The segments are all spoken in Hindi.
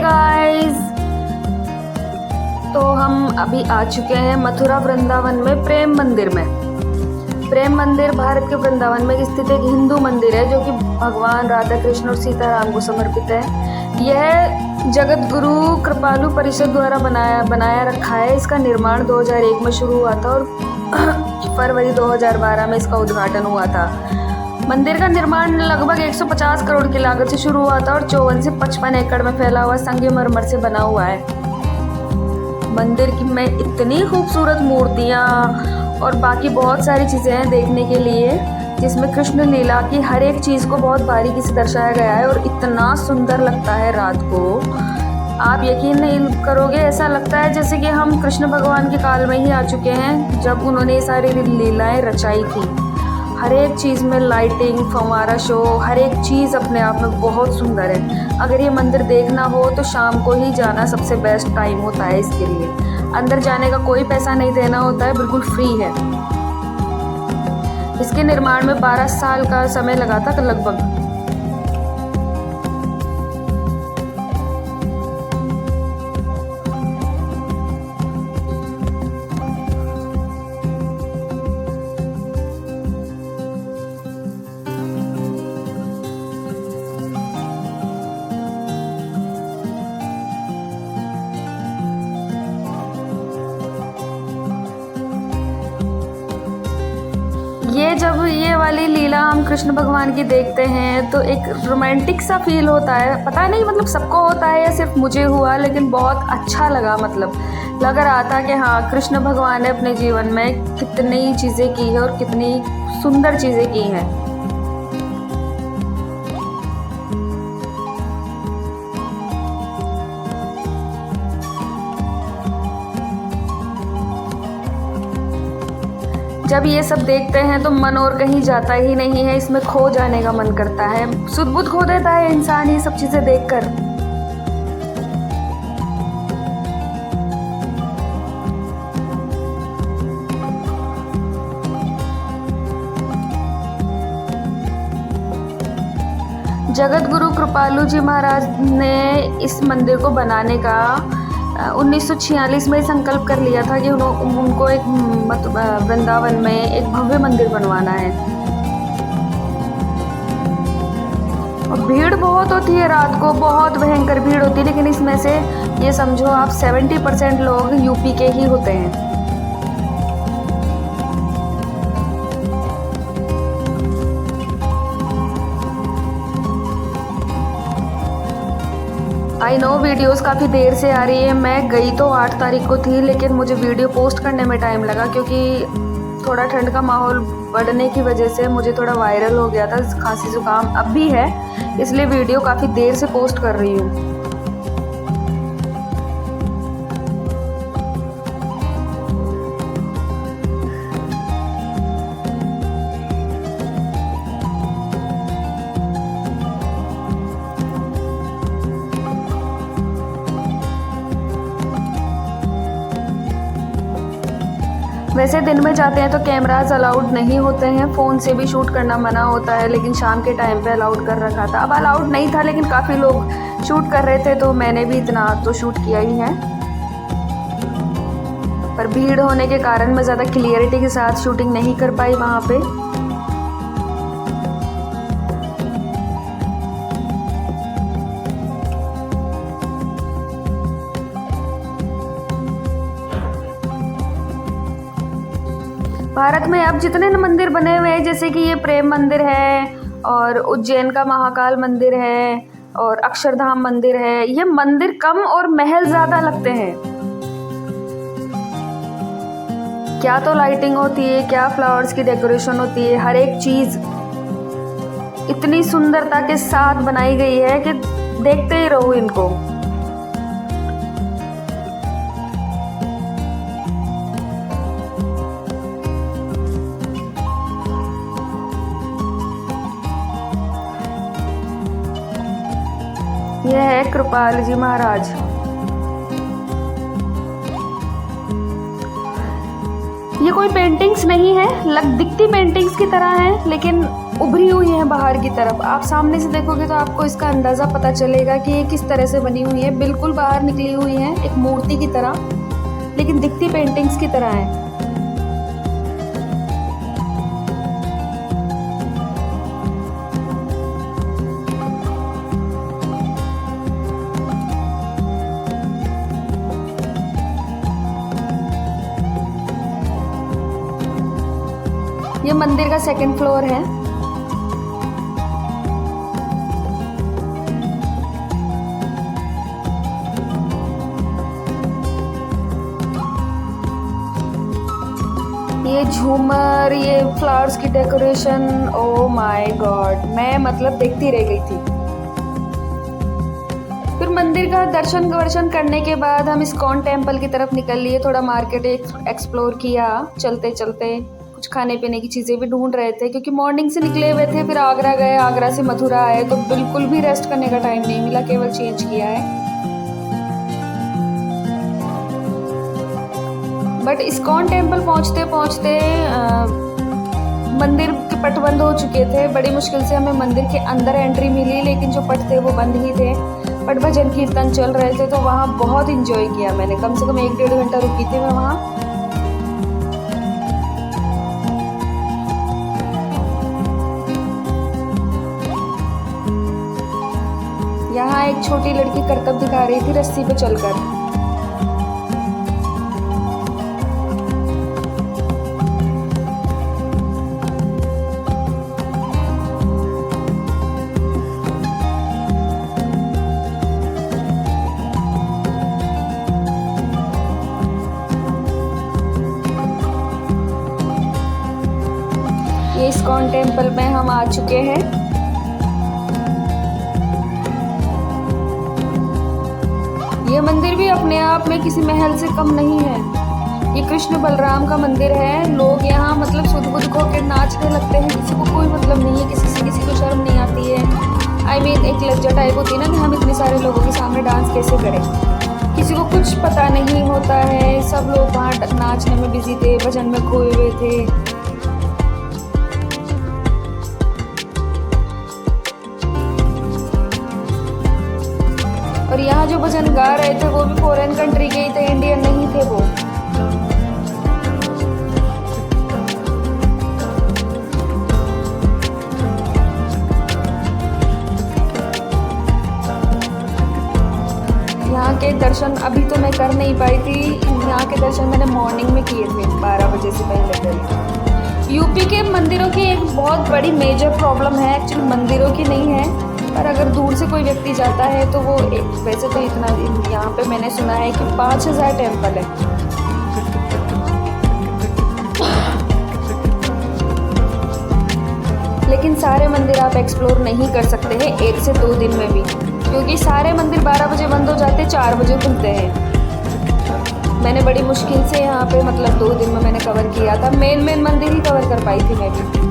गाइस, तो हम अभी आ चुके हैं मथुरा वृंदावन में प्रेम मंदिर में। प्रेम मंदिर भारत के वृंदावन में स्थित एक हिंदू मंदिर है जो कि भगवान राधा कृष्ण और सीताराम को समर्पित है। यह जगत गुरु कृपालु परिषद द्वारा बनाया रखा है। इसका निर्माण 2001 में शुरू हुआ था और फरवरी 2012 में इसका उद्घाटन हुआ था। मंदिर का निर्माण लगभग 150 करोड़ की लागत से शुरू हुआ था और 54 से 55 एकड़ में फैला हुआ संगमरमर से बना हुआ है। मंदिर में इतनी खूबसूरत मूर्तियाँ और बाकी बहुत सारी चीज़ें हैं देखने के लिए, जिसमें कृष्ण लीला की हर एक चीज़ को बहुत बारीकी से दर्शाया गया है और इतना सुंदर लगता है रात को। आप यकीन नहीं करोगे, ऐसा लगता है जैसे कि हम कृष्ण भगवान के काल में ही आ चुके हैं जब उन्होंने ये सारी लीलाएं रचाई थी। हर एक चीज़ में लाइटिंग, फव्वारा शो, हर एक चीज़ अपने आप में बहुत सुंदर है। अगर ये मंदिर देखना हो तो शाम को ही जाना सबसे बेस्ट टाइम होता है इसके लिए। अंदर जाने का कोई पैसा नहीं देना होता है, बिल्कुल फ्री है। इसके निर्माण में 12 साल का समय लगा था लगभग। जब ये वाली लीला हम कृष्ण भगवान की देखते हैं तो एक रोमांटिक सा फील होता है। पता नहीं मतलब सबको होता है या सिर्फ मुझे हुआ, लेकिन बहुत अच्छा लगा। मतलब लग रहा था कि हाँ, कृष्ण भगवान ने अपने जीवन में कितनी चीज़ें की है और कितनी सुंदर चीज़ें की हैं। जब ये सब देखते हैं तो मन और कहीं जाता ही नहीं है, इसमें खो जाने का मन करता है। सुध बुध खो देता है इंसान ये सब चीज़ें देखकर। जगत गुरु कृपालु जी महाराज ने इस मंदिर को बनाने का 1946 में संकल्प कर लिया था कि उनको एक वृंदावन में एक भव्य मंदिर बनवाना है। और भीड़ बहुत होती है रात को, बहुत भयंकर भीड़ होती है, लेकिन इसमें से ये समझो आप 70% लोग यूपी के ही होते हैं। आई नो वीडियोस काफ़ी देर से आ रही है। मैं गई तो 8 तारीख को थी, लेकिन मुझे वीडियो पोस्ट करने में टाइम लगा क्योंकि थोड़ा ठंड का माहौल बढ़ने की वजह से मुझे थोड़ा वायरल हो गया था, खांसी जुकाम अब भी है, इसलिए वीडियो काफ़ी देर से पोस्ट कर रही हूँ। वैसे दिन में जाते हैं तो कैमराज अलाउड नहीं होते हैं, फ़ोन से भी शूट करना मना होता है, लेकिन शाम के टाइम पे अलाउड कर रखा था। अब अलाउड नहीं था, लेकिन काफ़ी लोग शूट कर रहे थे तो मैंने भी इतना तो शूट किया ही है। पर भीड़ होने के कारण मैं ज़्यादा क्लियरिटी के साथ शूटिंग नहीं कर पाई वहाँ पे। भारत में अब जितने मंदिर बने हुए हैं, जैसे कि ये प्रेम मंदिर है और उज्जैन का महाकाल मंदिर है और अक्षरधाम मंदिर है, ये मंदिर कम और महल ज़्यादा लगते हैं। क्या तो लाइटिंग होती है, क्या फ्लावर्स की डेकोरेशन होती है, हर एक चीज़ इतनी सुंदरता के साथ बनाई गई है कि देखते ही रहो इनको। यह है कृपाल जी महाराज। ये कोई पेंटिंग्स नहीं है, दिखती पेंटिंग्स की तरह है, लेकिन उभरी हुई हैं बाहर की तरफ। आप सामने से देखोगे तो आपको इसका अंदाज़ा पता चलेगा कि ये किस तरह से बनी हुई है। बिल्कुल बाहर निकली हुई हैं एक मूर्ति की तरह, लेकिन दिखती पेंटिंग्स की तरह है। ये मंदिर का सेकंड फ्लोर है। ये झूमर, ये फ्लावर्स की डेकोरेशन, ओ माय गॉड, मैं मतलब देखती रह गई थी। फिर मंदिर का दर्शन वर्शन करने के बाद हम इस्कॉन टेम्पल की तरफ निकल लिए। थोड़ा मार्केट एक्सप्लोर किया चलते चलते। कुछ खाने पीने की चीज़ें भी ढूंढ रहे थे क्योंकि मॉर्निंग से निकले हुए थे। फिर आगरा गए, आगरा से मथुरा आए, तो बिल्कुल भी रेस्ट करने का टाइम नहीं मिला, केवल चेंज किया है। बट इस्कॉन टेम्पल पहुंचते पहुंचते मंदिर के पट बंद हो चुके थे। बड़ी मुश्किल से हमें मंदिर के अंदर एंट्री मिली, लेकिन जो पट थे वो बंद ही थे। बट भजन कीर्तन चल रहे थे, तो वहाँ बहुत इंजॉय किया मैंने। कम से कम 1-1.5 घंटा रुकी थी मैं वहाँ। यहाँ एक छोटी लड़की करतब दिखा रही थी रस्सी पे चलकर। ये इस्कॉन टेम्पल में हम आ चुके हैं। ये मंदिर भी अपने आप में किसी महल से कम नहीं है। ये कृष्ण बलराम का मंदिर है। लोग यहाँ मतलब सुध बुध होकर नाचने लगते हैं, किसी को कोई मतलब नहीं है, किसी से किसी को शर्म नहीं आती है। I mean, एक लज्जा टाइप होती है ना कि हम इतने सारे लोगों के सामने डांस कैसे करें। किसी को कुछ पता नहीं होता है। सब लोग वहाँ नाचने में बिजी थे, भजन में खोए हुए थे। और यहाँ जो भजन गा रहे थे वो भी फॉरेन कंट्री के ही थे, इंडियन नहीं थे वो। यहाँ के दर्शन अभी तो मैं कर नहीं पाई थी। यहाँ के दर्शन मैंने मॉर्निंग में किए थे 12 बजे से पहले। यूपी के मंदिरों की एक बहुत बड़ी मेजर प्रॉब्लम है, एक्चुअली मंदिरों की नहीं है, पर अगर दूर से कोई व्यक्ति जाता है तो वो वैसे तो इतना, यहाँ पे मैंने सुना है कि 5000 टेम्पल है। लेकिन सारे मंदिर आप एक्सप्लोर नहीं कर सकते हैं 1 से 2 दिन में भी, क्योंकि सारे मंदिर 12 बजे बंद हो जाते, 4 बजे खुलते हैं। मैंने बड़ी मुश्किल से यहाँ पे मतलब 2 दिन में मैंने कवर किया था। मेन मंदिर ही कवर कर पाई थी मैं भी।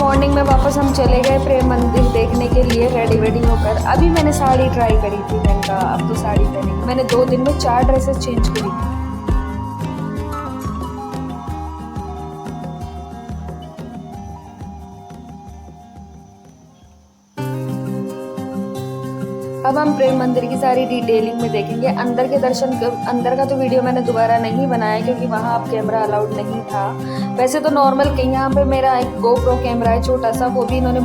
मॉर्निंग में वापस हम चले गए प्रेम मंदिर देखने के लिए रेडी होकर। अभी मैंने साड़ी ट्राई करी थी, मैंने कहा अब तो साड़ी पहनेंगे। मैंने 2 दिन में 4 ड्रेसेस चेंज करी। अब हम प्रेम मंदिर की सारी डिटेलिंग में देखेंगे। अंदर के दर्शन, अंदर का तो वीडियो मैंने दोबारा नहीं बनाया क्योंकि वहाँ अब कैमरा अलाउड नहीं था। वैसे तो नॉर्मल यहाँ पे मेरा एक GoPro कैमरा है छोटा सा, वो भी इन्होंने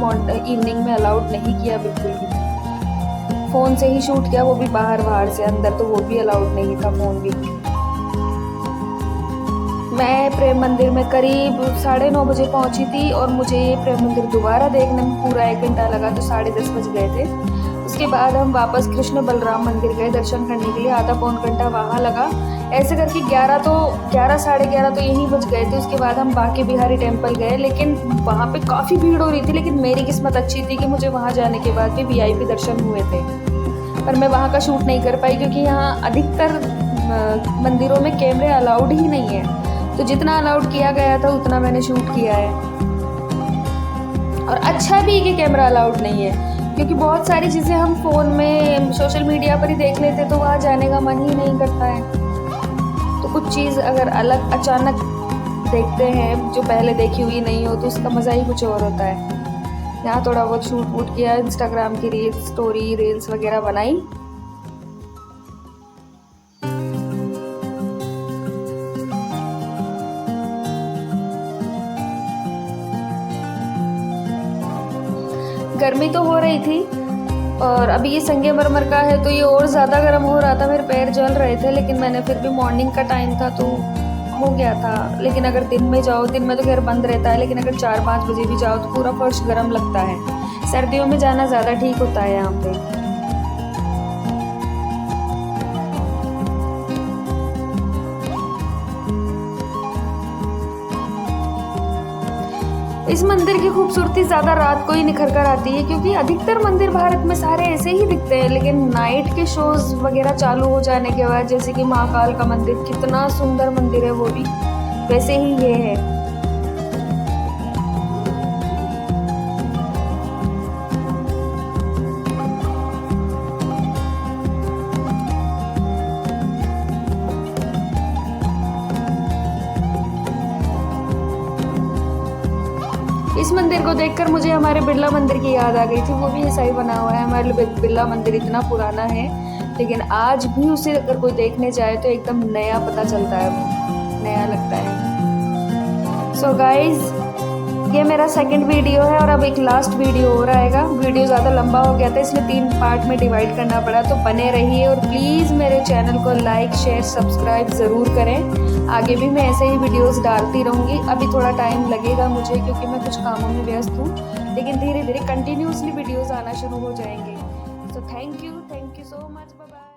इवनिंग में अलाउड नहीं किया बिल्कुल भी। फ़ोन से ही शूट किया, वो भी बाहर से। अंदर तो वो भी अलाउड नहीं था फ़ोन भी। मैं प्रेम मंदिर में करीब 9:30 बजे पहुँची थी और मुझे ये प्रेम मंदिर दोबारा देखने में पूरा 1 घंटा लगा, तो 10:30 बज गए थे। उसके बाद हम वापस कृष्ण बलराम मंदिर गए दर्शन करने के लिए। आधा पौन घंटा वहाँ लगा। ऐसे करके 11 साढ़े 11 तो यहीं बज गए थे। उसके बाद हम बांके बिहारी टेम्पल गए, लेकिन वहाँ पे काफ़ी भीड़ हो रही थी। लेकिन मेरी किस्मत अच्छी थी कि मुझे वहाँ जाने के बाद भी VIP दर्शन हुए थे, पर मैं वहाँ का शूट नहीं कर पाई क्योंकि यहाँ अधिकतर मंदिरों में कैमरे अलाउड ही नहीं है। तो जितना अलाउड किया गया था उतना मैंने शूट किया है। और अच्छा भी कि कैमरा अलाउड नहीं है, क्योंकि बहुत सारी चीज़ें हम फ़ोन में सोशल मीडिया पर ही देख लेते तो वहाँ जाने का मन ही नहीं करता है। तो कुछ चीज़ अगर अलग अचानक देखते हैं जो पहले देखी हुई नहीं हो तो उसका मज़ा ही कुछ और होता है। यहाँ थोड़ा बहुत शूट वूट किया, इंस्टाग्राम की रील्स, स्टोरी रील्स वगैरह बनाई। गर्मी तो हो रही थी और अभी ये संगमरमर का है तो ये और ज़्यादा गर्म हो रहा था, मेरे पैर जल रहे थे, लेकिन मैंने फिर भी मॉर्निंग का टाइम था तो हो गया था। लेकिन अगर दिन में जाओ, दिन में तो खैर बंद रहता है, लेकिन अगर 4-5 बजे भी जाओ तो पूरा फर्श गर्म लगता है। सर्दियों में जाना ज़्यादा ठीक होता है यहाँ पे। इस मंदिर की खूबसूरती ज़्यादा रात को ही निखर कर आती है, क्योंकि अधिकतर मंदिर भारत में सारे ऐसे ही दिखते हैं, लेकिन नाइट के शोज़ वगैरह चालू हो जाने के बाद, जैसे कि महाकाल का मंदिर, कितना सुंदर मंदिर है वो भी, वैसे ही ये है। इस मंदिर को देखकर मुझे हमारे बिरला मंदिर की याद आ गई थी। वो भी ऐसा ही बना हुआ है। हमारे बिरला मंदिर इतना पुराना है, लेकिन आज भी उसे अगर कोई देखने जाए तो एकदम नया पता चलता है, नया लगता है। सो गाइज, ये मेरा सेकंड वीडियो है और अब एक लास्ट वीडियो हो रहा है। वीडियो ज़्यादा लंबा हो गया था, इसलिए 3 पार्ट में डिवाइड करना पड़ा। तो बने रहिए और प्लीज़ मेरे चैनल को लाइक, शेयर, सब्सक्राइब ज़रूर करें। आगे भी मैं ऐसे ही वीडियोस डालती रहूँगी। अभी थोड़ा टाइम लगेगा मुझे, क्योंकि मैं कुछ कामों में व्यस्त हूँ, लेकिन धीरे धीरे कंटिन्यूसली वीडियोज़ आना शुरू हो जाएंगे। So thank you so much, bye bye.